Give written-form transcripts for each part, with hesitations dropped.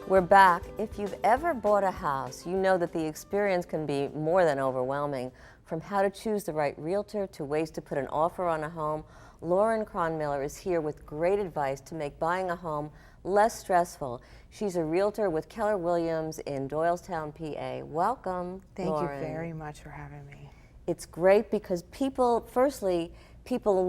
We're back. If you've ever bought a house, you know that the experience can be more than overwhelming. From how to choose the right realtor to ways to put an offer on a home, Lauren Cronmiller is here with great advice to make buying a home less stressful. She's a realtor with Keller Williams in Doylestown, PA. Welcome, Thank Lauren. you very much for having me. It's great because people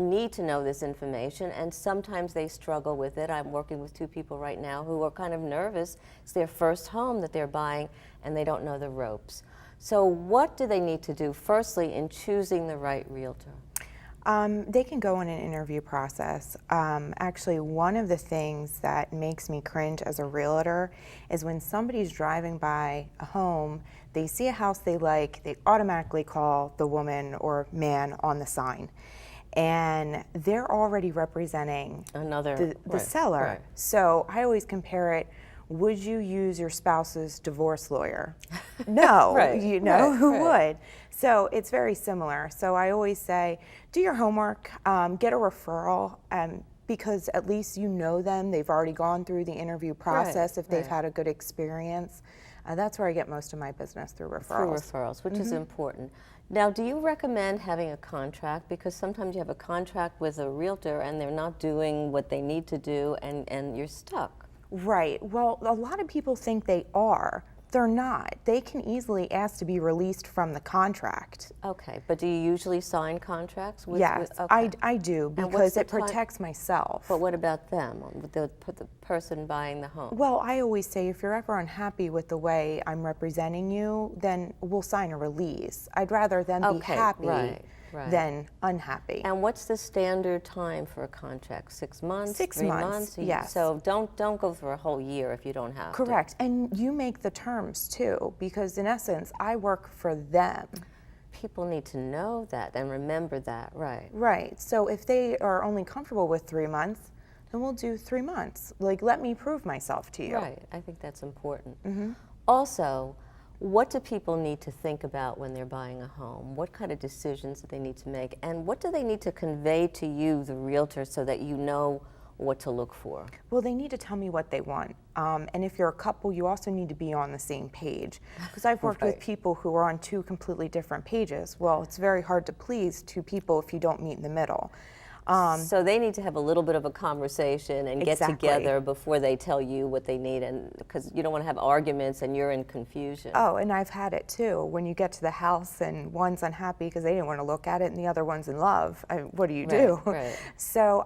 need to know this information, and sometimes they struggle with it. I'm working with two people right now who are kind of nervous. It's their first home that they're buying, and they don't know the ropes. So what do they need to do, firstly, in choosing the right realtor? They can go in an interview process. Actually, one of the things that makes me cringe as a realtor is when somebody's driving by a home, they see a house they like, they automatically call the woman or man on the sign. And they're already representing the seller. Right. So I always compare it, would you use your spouse's divorce lawyer? No, who would? So it's very similar. So I always say, do your homework, get a referral, because at least you know them. They've already gone through the interview process if they've had a good experience. That's where I get most of my business, through referrals. Through referrals, which is important. Now, do you recommend having a contract? Because sometimes you have a contract with a realtor and they're not doing what they need to do, and you're stuck. Right. Well, a lot of people think they are. They're not. They can easily ask to be released from the contract. Okay, but do you usually sign contracts? Yes, I do, because it protects myself. But what about them, the person buying the home? Well, I always say, if you're ever unhappy with the way I'm representing you, then we'll sign a release. I'd rather them be happy than unhappy. And what's the standard time for a contract? 6 months? 6 months? Yes. So don't go for a whole year if you don't have to. Correct. And you make the terms too, because in essence, I work for them. People need to know that and remember that, right? Right. So if they are only comfortable with 3 months, then we'll do 3 months. Like, let me prove myself to you. Right. I think that's important. Also, what do people need to think about when they're buying a home? What kind of decisions do they need to make? And what do they need to convey to you, the realtor, so that you know what to look for? Well, they need to tell me what they want. And if you're a couple, you also need to be on the same page. Because I've worked with people who are on two completely different pages. Well, it's very hard to please two people if you don't meet in the middle. So they need to have a little bit of a conversation and get together before they tell you what they need, and because you don't want to have arguments and you're in confusion. Oh, and I've had it too. When you get to the house and one's unhappy because they didn't want to look at it, and the other one's in love. What do you do? Right. So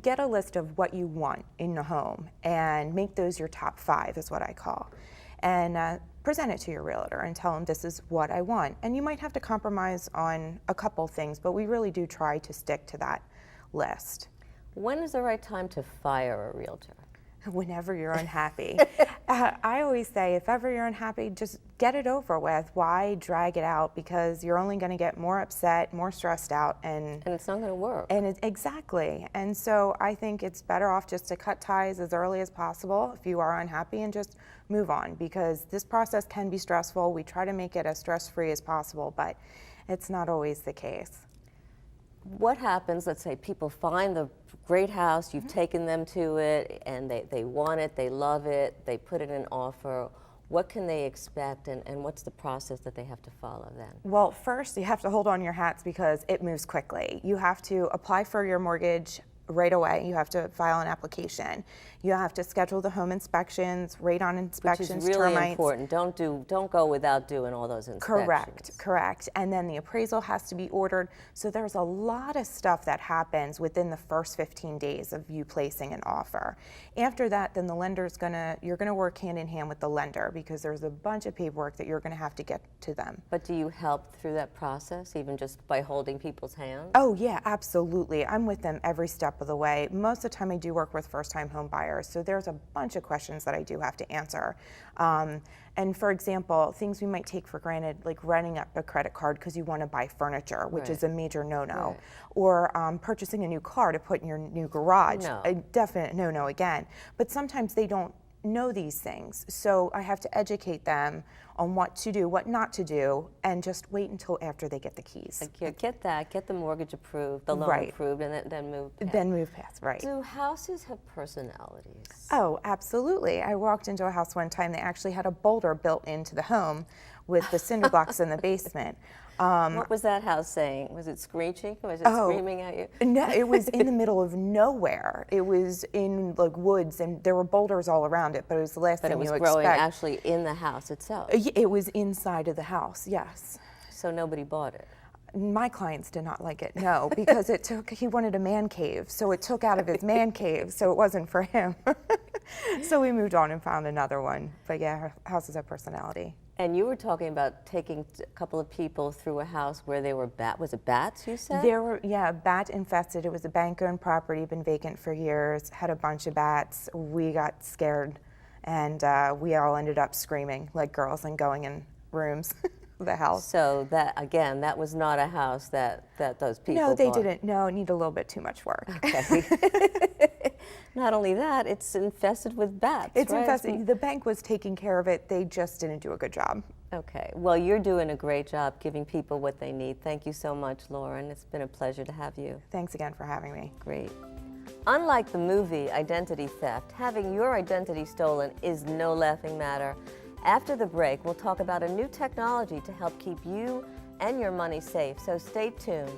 get a list of what you want in the home and make those your top 5, is what I call. And present it to your realtor and tell them, this is what I want. And you might have to compromise on a couple things, but we really do try to stick to that list. When is the right time to fire a realtor? Whenever you're unhappy. I always say, if ever you're unhappy, just get it over with. Why drag it out? Because you're only going to get more upset, more stressed out, and it's not going to work. And exactly. And so I think it's better off just to cut ties as early as possible if you are unhappy, and just move on, because this process can be stressful. We try to make it as stress-free as possible, but it's not always the case. What happens, let's say people find the great house, you've taken them to it, and they want it, they love it, they put in an offer. What can they expect, and what's the process that they have to follow then? Well, first you have to hold on your hats, because it moves quickly. You have to apply for your mortgage right away. You have to file an application. You have to schedule the home inspections, radon inspections, which is really termites. important. Don't go without doing all those inspections. Correct. And then the appraisal has to be ordered. So there's a lot of stuff that happens within the first 15 days of you placing an offer. After that, then the lender's you're gonna work hand in hand with the lender, because there's a bunch of paperwork that you're gonna have to get to them. But do you help through that process, even just by holding people's hands? Oh yeah, absolutely. I'm with them every step of the way. Most of the time I do work with first-time home buyers, so there's a bunch of questions that I do have to answer. And for example, things we might take for granted, like running up a credit card because you want to buy furniture, which is a major no-no, or purchasing a new car to put in your new garage, a definite no-no again. But sometimes they don't know these things, so I have to educate them on what to do, what not to do, and just wait until after they get the keys. Like, get the mortgage approved, the loan Right. approved, and then move past. Then move past, right. Do houses have personalities? Oh, absolutely. I walked into a house one time, they actually had a boulder built into the home with the cinder blocks in the basement. What was that house saying? Was it screeching? Was it screaming at you? No, it was in the middle of nowhere. It was in like woods, and there were boulders all around it, but it was the last But thing it was you growing expect. actually in the house itself. It was inside of the house, yes. So nobody bought it. My clients did not like it, no, because he wanted a man cave, so it took out of his man cave, so it wasn't for him. So we moved on and found another one. But yeah, houses have personality. And you were talking about taking a couple of people through a house where they were was it bats, you said? There were, yeah, bat infested. It was a bank-owned property, been vacant for years, had a bunch of bats. We got scared, and we all ended up screaming like girls and going in rooms of the house. So that, again, that was not a house that those people No, they bought. didn't. No, it needed a little bit too much work. Okay. Not only that, it's infested with bats, It's right? infested. The bank was taking care of it. They just didn't do a good job. Okay. Well, you're doing a great job giving people what they need. Thank you so much, Lauren. It's been a pleasure to have you. Thanks again for having me. Great. Unlike the movie Identity Theft, having your identity stolen is no laughing matter. After the break, we'll talk about a new technology to help keep you and your money safe, so stay tuned.